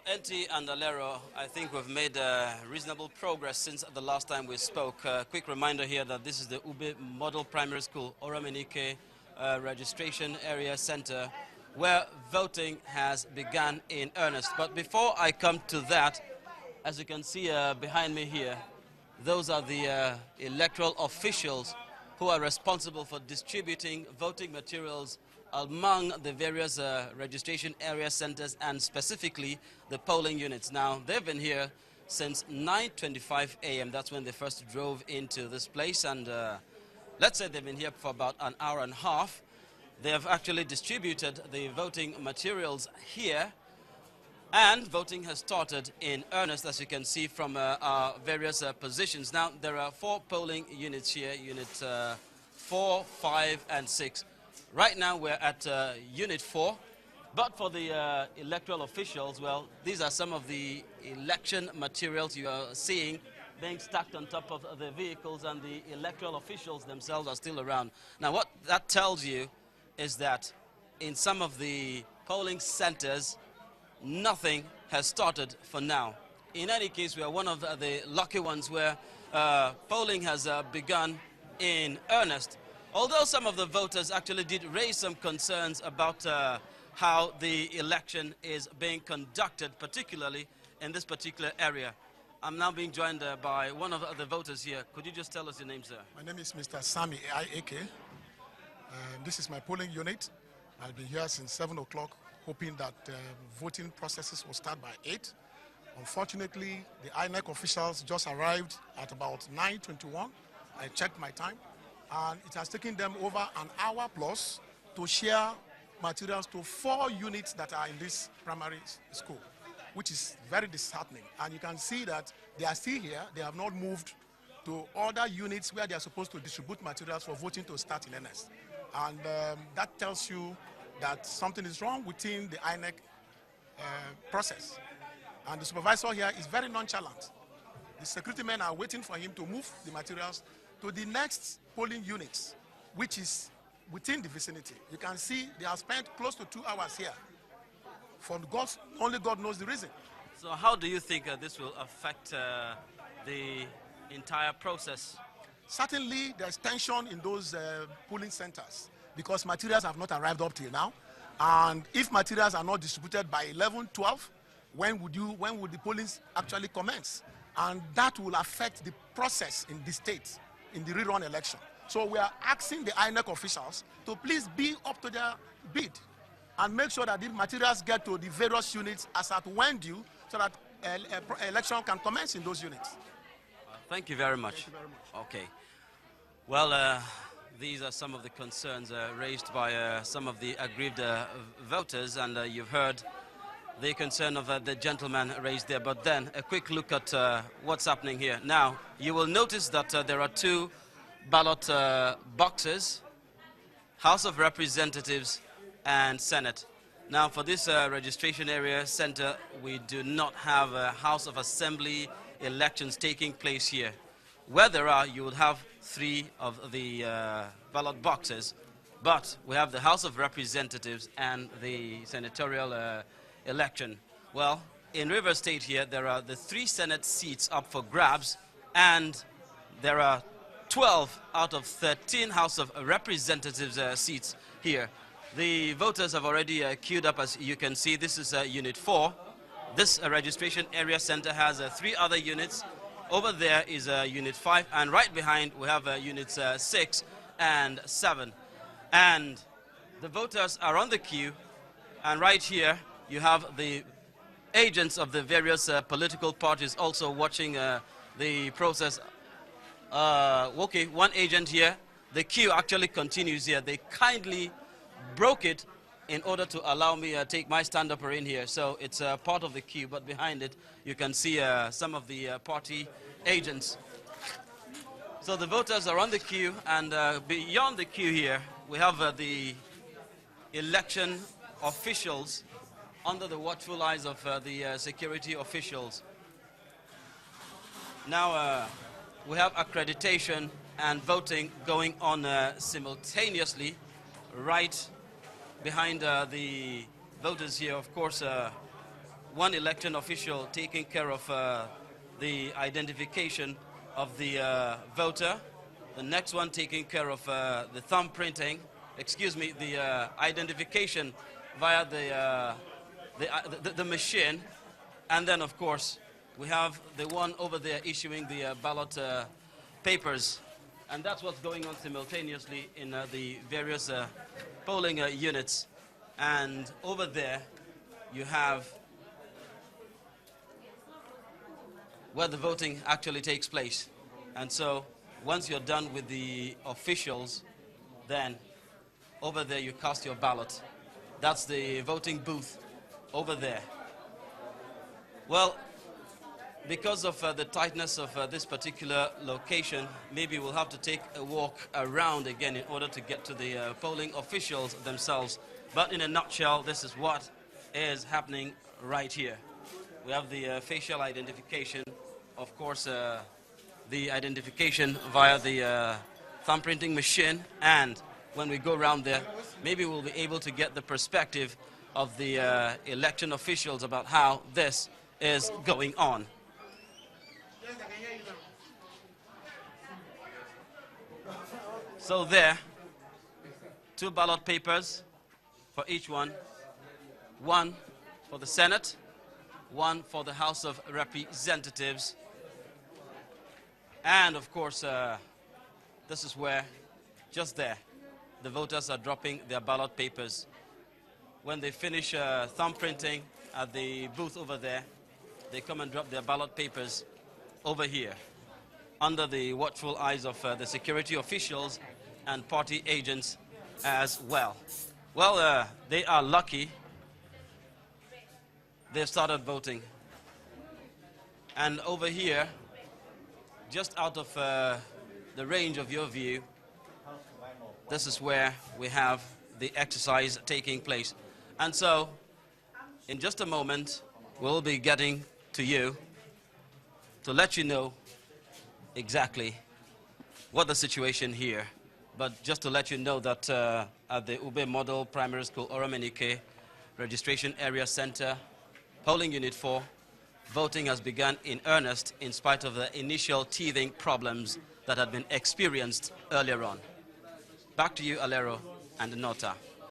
NT and Alero, I think we've made reasonable progress since the last time we spoke. Quick reminder here that this is the Ube Model Primary School, Oramenike Registration Area Center, where voting has begun in earnest. But before I come to that, as you can see behind me here, those are the electoral officials who are responsible for distributing voting materials among the various registration area centers and specifically the polling units. Now, they've been here since 9:25 a.m. That's when they first drove into this place, and let's say they've been here for about an hour and a half. They have actually distributed the voting materials here, and voting has started in earnest, as you can see from our various positions. Now, there are 4 polling units here, Unit 4, 5, and 6. Right now, we're at Unit 4. But for the electoral officials, well, these are some of the election materials you are seeing being stacked on top of the vehicles, and the electoral officials themselves are still around. Now, what that tells you is that in some of the polling centers, nothing has started for now. In any case, we are one of the lucky ones where polling has begun in earnest. Although some of the voters actually did raise some concerns about how the election is being conducted, particularly in this particular area. I'm now being joined by one of the voters here. Could you just tell us your name, sir? My name is Mr. Sami Ake. This is my polling unit. I've been here since 7 o'clock, hoping that voting processes will start by 8. Unfortunately, the INEC officials just arrived at about 9:21. I checked my time, and it has taken them over an hour plus to share materials to 4 units that are in this primary school, which is very disheartening. And you can see that they are still here. They have not moved to other units where they are supposed to distribute materials for voting to start in earnest. And that tells you that something is wrong within the INEC process. And the supervisor here is very nonchalant. The security men are waiting for him to move the materials to the next polling units, which is within the vicinity. You can see they have spent close to 2 hours here. For God, only God knows the reason. So how do you think this will affect the entire process? Certainly, there's tension in those polling centers because materials have not arrived up till now. And if materials are not distributed by 11, 12, when would the polling actually commence? And that will affect the process in the state, in the rerun election. So we are asking the INEC officials to please be up to their bid and make sure that the materials get to the various units as at when due, so that election can commence in those units. Thank you very much. Thank you very much. Okay. Well, these are some of the concerns raised by some of the aggrieved voters, and you've heard the concern of the gentleman raised there. But then a quick look at what's happening here. Now, you will notice that there are 2 ballot boxes, House of Representatives and Senate. Now, for this registration area center, we do not have a House of Assembly elections taking place here. Where there are, you would have 3 of the ballot boxes, but we have the House of Representatives and the senatorial election. Well, in Rivers State here, there are the 3 Senate seats up for grabs, and there are 12 out of 13 House of Representatives seats here. The voters have already queued up, as you can see. This is Unit 4. This registration area center has 3 other units. Over there is Unit 5, and right behind we have Units 6 and 7. And the voters are on the queue, and right here you have the agents of the various political parties also watching the process. Okay, one agent here. The queue actually continues here. They kindly broke it in order to allow me to take my stand-upper in here. So it's part of the queue, but behind it you can see some of the party agents. So the voters are on the queue, and beyond the queue here we have the election officials under the watchful eyes of the security officials. Now we have accreditation and voting going on simultaneously right behind the voters here. Of course, one election official taking care of the identification of the voter, the next one taking care of the thumb printing, the identification via the machine, and then of course we have the one over there issuing the ballot papers, and that's what's going on simultaneously in the various polling units. And over there you have where the voting actually takes place. And so once you're done with the officials, then over there you cast your ballot. That's the voting booth over there. Well, because of the tightness of this particular location, maybe we'll have to take a walk around again in order to get to the polling officials themselves. But in a nutshell, this is what is happening right here. We have the facial identification, of course, the identification via the thumb printing machine, and when we go around there, maybe we'll be able to get the perspective of the election officials about how this is going on. So there, 2 ballot papers for each one. One for the Senate, one for the House of Representatives. And of course, this is where, just there, the voters are dropping their ballot papers. When they finish thumb printing at the booth over there, they come and drop their ballot papers over here, under the watchful eyes of the security officials and party agents as well. Well, they are lucky. They've started voting. And over here, just out of the range of your view, this is where we have the exercise taking place. And so, in just a moment, we'll be getting to you to let you know exactly what the situation here. But just to let you know that at the Ube Model Primary School, Oromenike Registration Area Center, Polling Unit 4, voting has begun in earnest in spite of the initial teething problems that had been experienced earlier on. Back to you, Alero and Nota.